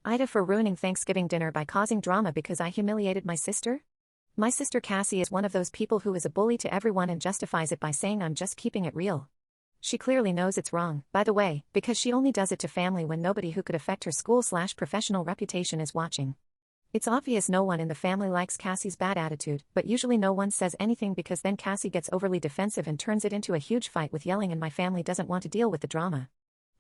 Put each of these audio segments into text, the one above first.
AITA for ruining Thanksgiving dinner by causing drama because I humiliated my sister? My sister Cassie is one of those people who is a bully to everyone and justifies it by saying I'm just keeping it real. She clearly knows it's wrong, by the way, because she only does it to family when nobody who could affect her school/professional reputation is watching. It's obvious no one in the family likes Cassie's bad attitude, but usually no one says anything because then Cassie gets overly defensive and turns it into a huge fight with yelling, and my family doesn't want to deal with the drama.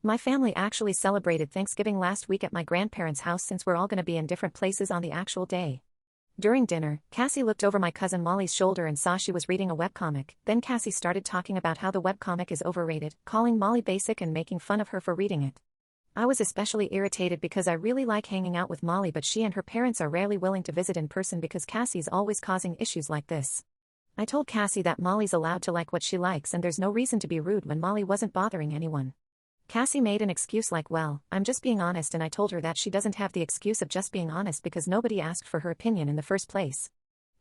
My family actually celebrated Thanksgiving last week at my grandparents' house since we're all going to be in different places on the actual day. During dinner, Cassie looked over my cousin Molly's shoulder and saw she was reading a webcomic. Then Cassie started talking about how the webcomic is overrated, calling Molly basic and making fun of her for reading it. I was especially irritated because I really like hanging out with Molly, but she and her parents are rarely willing to visit in person because Cassie's always causing issues like this. I told Cassie that Molly's allowed to like what she likes and there's no reason to be rude when Molly wasn't bothering anyone. Cassie made an excuse like, well, I'm just being honest, and I told her that she doesn't have the excuse of just being honest because nobody asked for her opinion in the first place.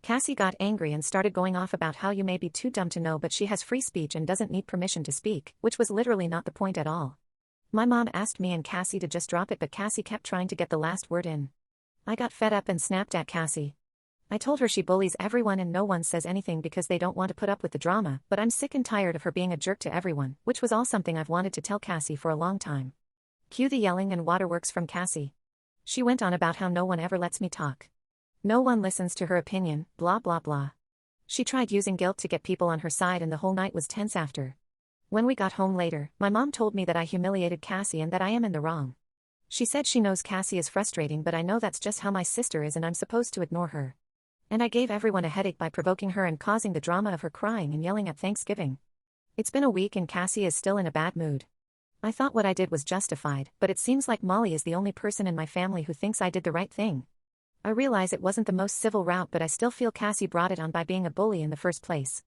Cassie got angry and started going off about how you may be too dumb to know but she has free speech and doesn't need permission to speak, which was literally not the point at all. My mom asked me and Cassie to just drop it, but Cassie kept trying to get the last word in. I got fed up and snapped at Cassie. I told her she bullies everyone and no one says anything because they don't want to put up with the drama, but I'm sick and tired of her being a jerk to everyone, which was all something I've wanted to tell Cassie for a long time. Cue the yelling and waterworks from Cassie. She went on about how no one ever lets me talk. No one listens to her opinion, blah blah blah. She tried using guilt to get people on her side and the whole night was tense after. When we got home later, my mom told me that I humiliated Cassie and that I am in the wrong. She said she knows Cassie is frustrating, but I know that's just how my sister is and I'm supposed to ignore her. And I gave everyone a headache by provoking her and causing the drama of her crying and yelling at Thanksgiving. It's been a week and Cassie is still in a bad mood. I thought what I did was justified, but it seems like Molly is the only person in my family who thinks I did the right thing. I realize it wasn't the most civil route, but I still feel Cassie brought it on by being a bully in the first place.